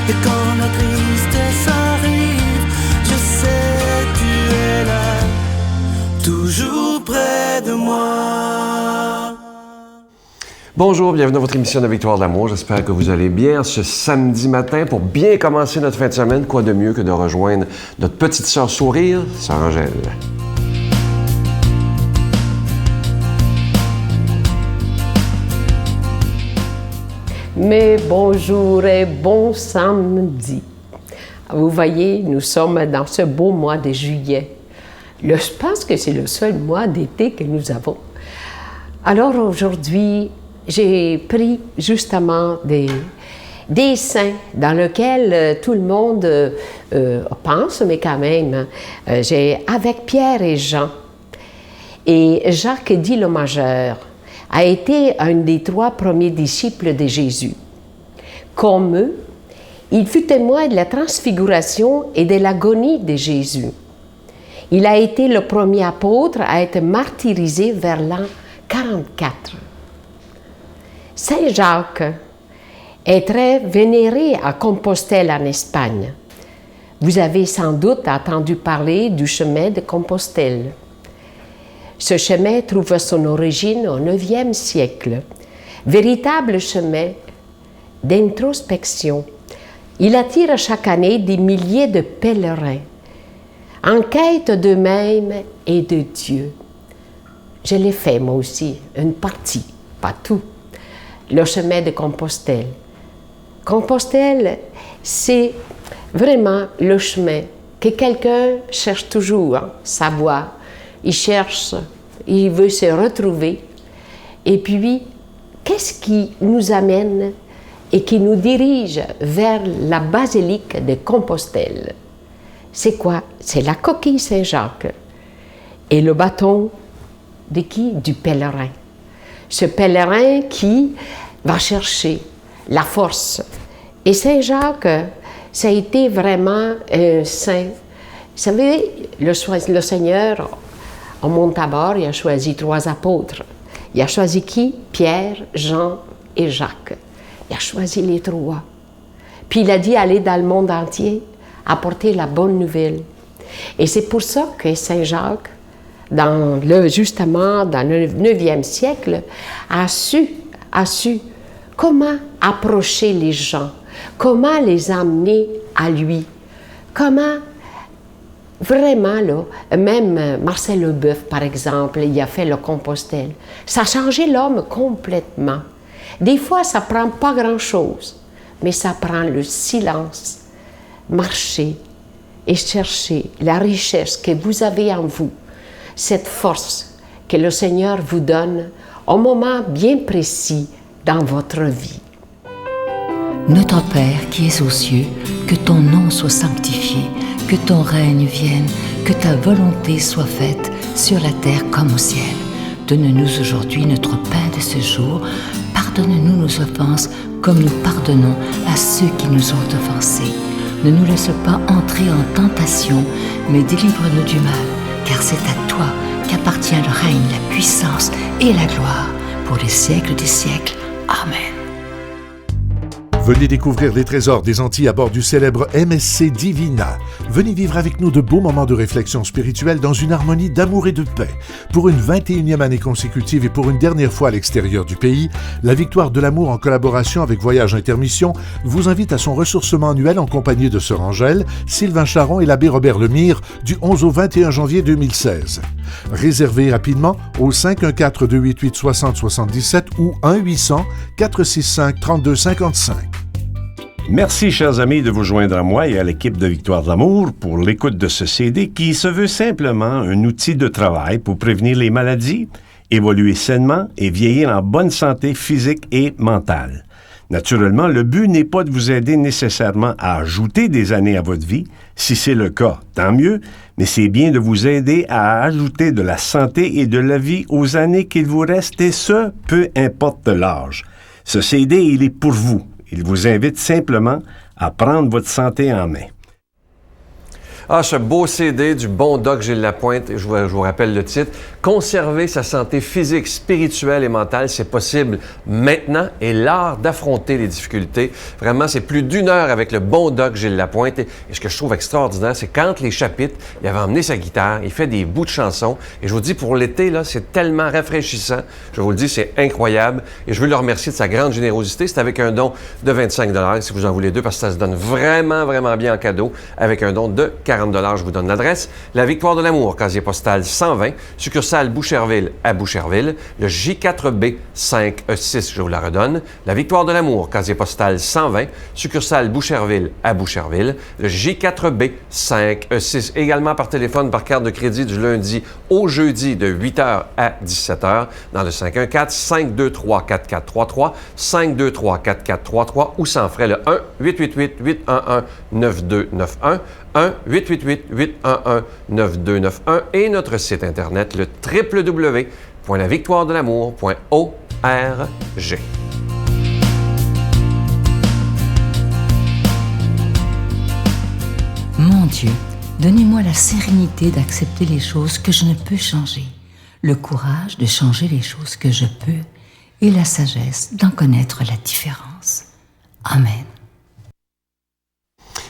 Et quand la tristesse arrive, je sais tu es là, toujours près de moi. Bonjour, bienvenue dans votre émission de Victoire de l'amour. J'espère que vous allez bien ce samedi matin pour bien commencer notre fin de semaine. Quoi de mieux que de rejoindre notre petite sœur sourire, sœur Angèle. Mais bonjour et bon samedi. Vous voyez, nous sommes dans ce beau mois de juillet. Je pense que c'est le seul mois d'été que nous avons. Alors aujourd'hui, j'ai pris justement des saints dans lesquels tout le monde pense, mais quand même, j'ai avec Pierre et Jean. Et Jacques dit le majeur a été un des 3 premiers disciples de Jésus. Comme eux, il fut témoin de la transfiguration et de l'agonie de Jésus. Il a été le premier apôtre à être martyrisé vers l'an 44. Saint Jacques est très vénéré à Compostelle en Espagne. Vous avez sans doute entendu parler du chemin de Compostelle. Ce chemin trouve son origine au IXe siècle. Véritable chemin d'introspection. Il attire chaque année des milliers de pèlerins en quête d'eux-mêmes et de Dieu. Je l'ai fait moi aussi, une partie, pas tout. Le chemin de Compostelle. Compostelle, c'est vraiment le chemin que quelqu'un cherche toujours, sa voie. Il cherche, il veut se retrouver. Et puis, qu'est-ce qui nous amène et qui nous dirige vers la basilique de Compostelle? C'est quoi? C'est la coquille Saint-Jacques et le bâton de qui? Du pèlerin. Ce pèlerin qui va chercher la force. Et Saint-Jacques, ça a été vraiment un saint. Vous savez, le Seigneur, au Mont Tabor, il a choisi 3 apôtres. Il a choisi qui? Pierre, Jean et Jacques. Il a choisi les 3. Puis il a dit aller dans le monde entier, apporter la bonne nouvelle. Et c'est pour ça que Saint-Jacques, justement dans le 9e siècle, a su comment approcher les gens, comment les amener à lui, comment vraiment, là, même Marcel Leboeuf, par exemple, il a fait le Compostelle. Ça a changé l'homme complètement. Des fois, ça ne prend pas grand-chose, mais ça prend le silence, marcher et chercher la richesse que vous avez en vous, cette force que le Seigneur vous donne au moment bien précis dans votre vie. Notre Père qui es aux cieux, que ton nom soit sanctifié, que ton règne vienne, que ta volonté soit faite sur la terre comme au ciel. Donne-nous aujourd'hui notre pain de ce jour. Pardonne-nous nos offenses comme nous pardonnons à ceux qui nous ont offensés. Ne nous laisse pas entrer en tentation, mais délivre-nous du mal, car c'est à toi qu'appartient le règne, la puissance et la gloire pour les siècles des siècles. Amen. Venez découvrir les trésors des Antilles à bord du célèbre MSC Divina. Venez vivre avec nous de beaux moments de réflexion spirituelle dans une harmonie d'amour et de paix. Pour une 21e année consécutive et pour une dernière fois à l'extérieur du pays, la Victoire de l'amour en collaboration avec Voyage Intermission vous invite à son ressourcement annuel en compagnie de Sœur Angèle, Sylvain Charon et l'abbé Robert Lemire du 11 au 21 janvier 2016. Réservez rapidement au 514-288-6077 ou 1-800-465-3255. Merci, chers amis, de vous joindre à moi et à l'équipe de Victoire de l'amour pour l'écoute de ce CD qui se veut simplement un outil de travail pour prévenir les maladies, évoluer sainement et vieillir en bonne santé physique et mentale. Naturellement, le but n'est pas de vous aider nécessairement à ajouter des années à votre vie. Si c'est le cas, tant mieux, mais c'est bien de vous aider à ajouter de la santé et de la vie aux années qu'il vous reste, et ce, peu importe l'âge. Ce CD, il est pour vous. Il vous invite simplement à prendre votre santé en main. Ah, ce beau CD du bon Doc Gilles Lapointe, je vous rappelle le titre, Conserver sa santé physique, spirituelle et mentale, c'est possible maintenant et l'art d'affronter les difficultés. Vraiment, c'est plus d'1 heure avec le bon doc Gilles Lapointe. Et ce que je trouve extraordinaire, c'est quand les chapitres, il avait emmené sa guitare, il fait des bouts de chansons. Et je vous dis, pour l'été, là, c'est tellement rafraîchissant. Je vous le dis, c'est incroyable. Et je veux le remercier de sa grande générosité. C'est avec un don de 25 $ si vous en voulez deux, parce que ça se donne vraiment, vraiment bien en cadeau. Avec un don de 40 $, je vous donne l'adresse. La Victoire de l'amour, casier postal 120, succursale Boucherville à Boucherville, le J4B 5E6, je vous la redonne. La Victoire de l'amour, casier postal 120, succursale Boucherville à Boucherville, le J4B 5E6, également par téléphone, par carte de crédit du lundi au jeudi de 8h à 17h dans le 514-523-4433, 523-4433 ou sans frais le 1-888-811-9291, 1-888-811-9291 et notre site internet le www.lavictoiredelamour.org. Mon Dieu, donnez-moi la sérénité d'accepter les choses que je ne peux changer, le courage de changer les choses que je peux et la sagesse d'en connaître la différence. Amen.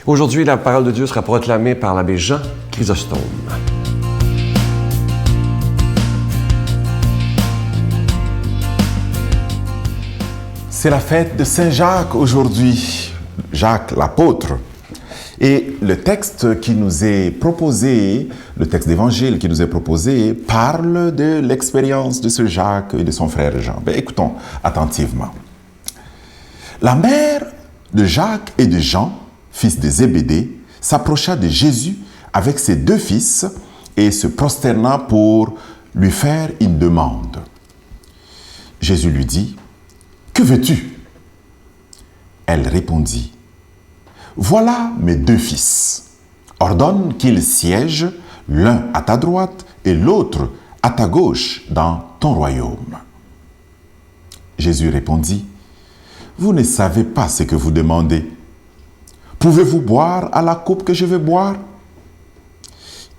Aujourd'hui, la parole de Dieu sera proclamée par l'abbé Jean Chrysostome. C'est la fête de Saint Jacques aujourd'hui, Jacques l'apôtre. Et le texte qui nous est proposé, le texte d'évangile qui nous est proposé, parle de l'expérience de ce Jacques et de son frère Jean. Ben, écoutons attentivement. La mère de Jacques et de Jean, fils de Zébédée, s'approcha de Jésus avec ses 2 fils et se prosterna pour lui faire une demande. Jésus lui dit, « Que veux-tu » Elle répondit, « Voilà mes 2 fils. Ordonne qu'ils siègent l'un à ta droite et l'autre à ta gauche dans ton royaume. » Jésus répondit, « Vous ne savez pas ce que vous demandez. Pouvez-vous boire à la coupe que je vais boire »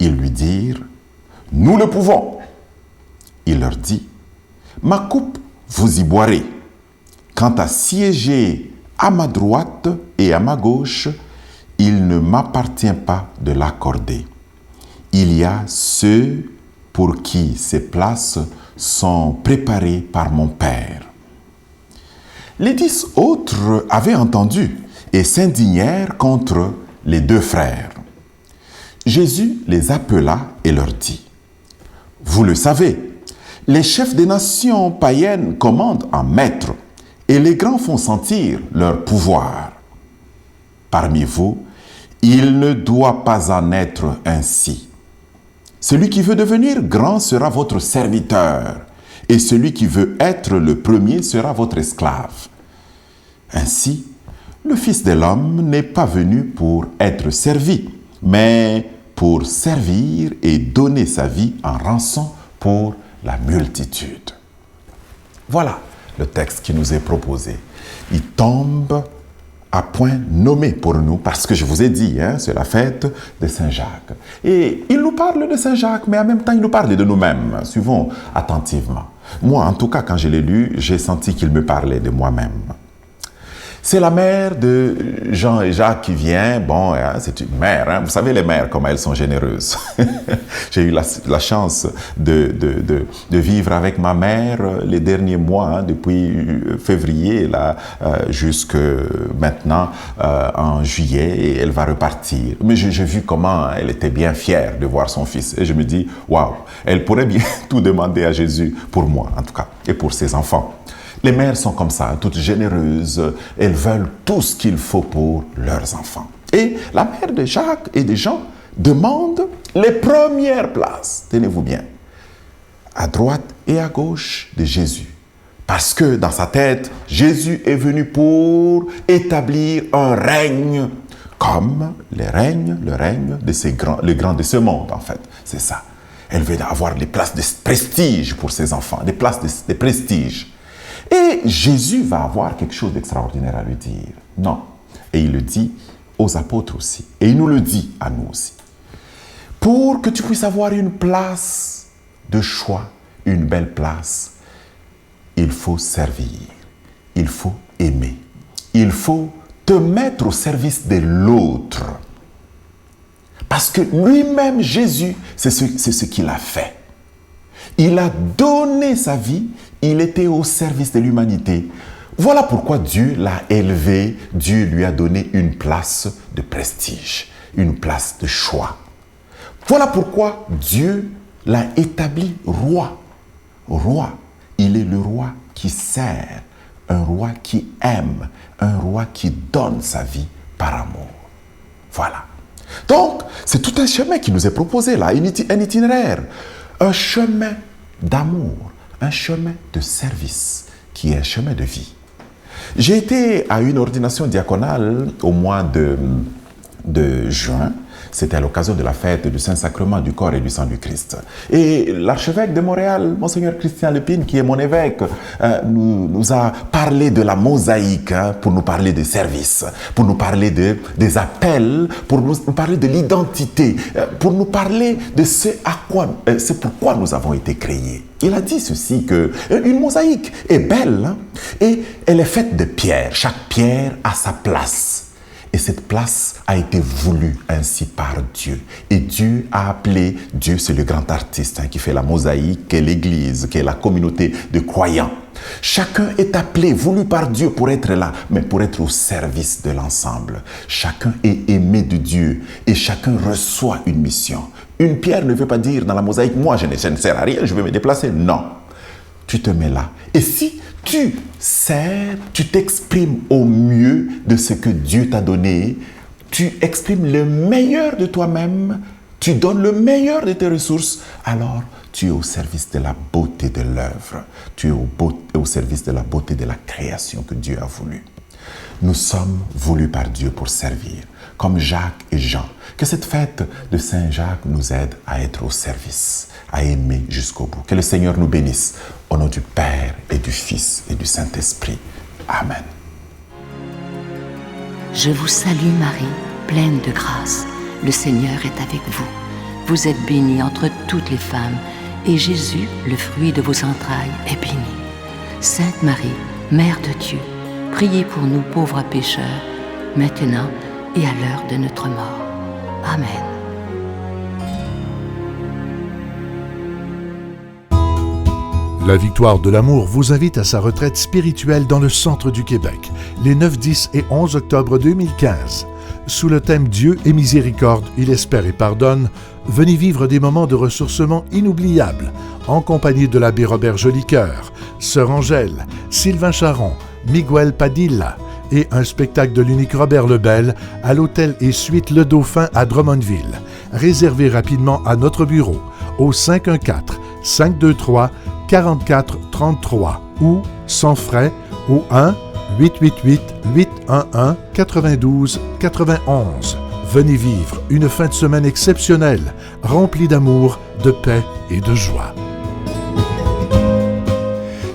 Ils lui dirent, « Nous le pouvons. » Il leur dit, « Ma coupe, vous y boirez. Quant à siéger à ma droite et à ma gauche, il ne m'appartient pas de l'accorder. Il y a ceux pour qui ces places sont préparées par mon Père. » Les 10 autres avaient entendu et s'indignèrent contre les 2 frères. Jésus les appela et leur dit, « Vous le savez, les chefs des nations païennes commandent en maître et les grands font sentir leur pouvoir. Parmi vous, il ne doit pas en être ainsi. Celui qui veut devenir grand sera votre serviteur, et celui qui veut être le premier sera votre esclave. Ainsi, le Fils de l'homme n'est pas venu pour être servi, mais pour servir et donner sa vie en rançon pour la multitude. » Voilà le texte qui nous est proposé. Il tombe à point nommé pour nous, parce que je vous ai dit, c'est la fête de Saint Jacques. Et il nous parle de Saint Jacques, mais en même temps, il nous parle de nous-mêmes. Suivons attentivement. Moi, en tout cas, quand je l'ai lu, j'ai senti qu'il me parlait de moi-même. C'est la mère de Jean et Jacques qui vient. Bon, c'est une mère. Vous savez, les mères, comment elles sont généreuses. J'ai eu la chance de vivre avec ma mère les derniers mois, depuis février jusque maintenant, en juillet, et elle va repartir. Mais j'ai vu comment elle était bien fière de voir son fils. Et je me dis, waouh, elle pourrait bien tout demander à Jésus, pour moi en tout cas, et pour ses enfants. Les mères sont comme ça, toutes généreuses. Elles veulent tout ce qu'il faut pour leurs enfants. Et la mère de Jacques et de Jean demande les premières places, tenez-vous bien, à droite et à gauche de Jésus. Parce que dans sa tête, Jésus est venu pour établir un règne, comme le règne de le grand de ce monde, en fait. C'est ça. Elle veut avoir les places de prestige pour ses enfants, des places de prestige. Et Jésus va avoir quelque chose d'extraordinaire à lui dire. Non. Et il le dit aux apôtres aussi. Et il nous le dit à nous aussi. Pour que tu puisses avoir une place de choix, une belle place. Il faut servir, il faut aimer, il faut te mettre au service de l'autre. Parce que lui-même, Jésus, c'est ce qu'il a fait. Il a donné sa vie, il était au service de l'humanité. Voilà pourquoi Dieu l'a élevé, Dieu lui a donné une place de prestige, une place de choix. Voilà pourquoi Dieu l'a établi roi. Roi, il est le roi qui sert, un roi qui aime, un roi qui donne sa vie par amour. Voilà. Donc, c'est tout un chemin qui nous est proposé là, un itinéraire, un chemin d'amour, un chemin de service, qui est un chemin de vie. J'ai été à une ordination diaconale au mois de juin. C'était à l'occasion de la fête du Saint-Sacrement du corps et du sang du Christ. Et l'archevêque de Montréal, Monseigneur Christian Lépine, qui est mon évêque, nous a parlé de la mosaïque, pour nous parler de service, pour nous parler des appels, pour nous parler de l'identité, pour nous parler de c'est pourquoi nous avons été créés. Il a dit ceci, qu'une mosaïque est belle, et elle est faite de pierres. Chaque pierre a sa place. Et cette place a été voulue ainsi par Dieu. Et Dieu a appelé, Dieu c'est le grand artiste qui fait la mosaïque, qui est l'Église, qui est la communauté de croyants. Chacun est appelé, voulu par Dieu pour être là, mais pour être au service de l'ensemble. Chacun est aimé de Dieu et chacun reçoit une mission. Une pierre ne veut pas dire dans la mosaïque, moi je ne sers à rien, je vais me déplacer. Non, tu te mets là. Et si tu sers, tu t'exprimes au mieux de ce que Dieu t'a donné, tu exprimes le meilleur de toi-même, tu donnes le meilleur de tes ressources, alors tu es au service de la beauté de l'œuvre, tu es au service de la beauté de la création que Dieu a voulu. Nous sommes voulus par Dieu pour servir, comme Jacques et Jean. Que cette fête de Saint-Jacques nous aide à être au service, à aimer jusqu'au bout. Que le Seigneur nous bénisse. Au nom du Père et du Fils et du Saint-Esprit. Amen. Je vous salue Marie, pleine de grâce. Le Seigneur est avec vous. Vous êtes bénie entre toutes les femmes, et Jésus, le fruit de vos entrailles, est béni. Sainte Marie, Mère de Dieu, priez pour nous pauvres pécheurs, maintenant et à l'heure de notre mort. Amen. La Victoire de l'amour vous invite à sa retraite spirituelle dans le centre du Québec, les 9, 10 et 11 octobre 2015. Sous le thème Dieu et miséricorde, il espère et pardonne, venez vivre des moments de ressourcement inoubliables, en compagnie de l'abbé Robert Jolicoeur, Sœur Angèle, Sylvain Charon, Miguel Padilla et un spectacle de l'unique Robert Lebel à l'hôtel et suite Le Dauphin à Drummondville. Réservez rapidement à notre bureau au 514-523-4433 ou sans frais au 1-888-811-92-91. Venez vivre une fin de semaine exceptionnelle, remplie d'amour, de paix et de joie.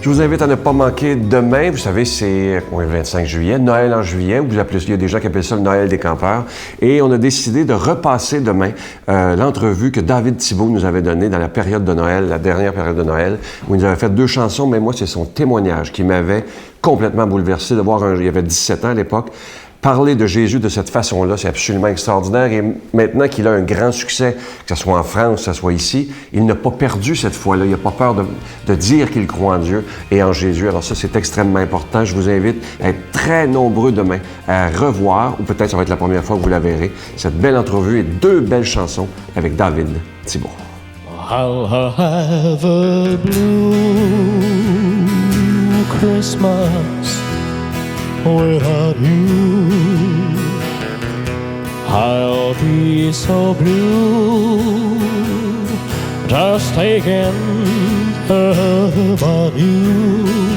Je vous invite à ne pas manquer demain. Vous savez, c'est le 25 juillet, Noël en juillet. Vous appelez, il y a des gens qui appellent ça le Noël des campeurs. Et on a décidé de repasser demain l'entrevue que David Thibault nous avait donnée dans la période de Noël, la dernière période de Noël, où il nous avait fait 2 chansons. Mais moi, c'est son témoignage qui m'avait complètement bouleversé de voir il y avait 17 ans à l'époque. Parler de Jésus de cette façon-là, c'est absolument extraordinaire. Et maintenant qu'il a un grand succès, que ce soit en France, que ce soit ici, il n'a pas perdu cette foi-là. Il n'a pas peur de dire qu'il croit en Dieu et en Jésus. Alors ça, c'est extrêmement important. Je vous invite à être très nombreux demain à revoir, ou peut-être ça va être la première fois que vous la verrez, cette belle entrevue et 2 belles chansons avec David Thibault. I'll have a blue Christmas without you. I'll be so blue, just thinking about you.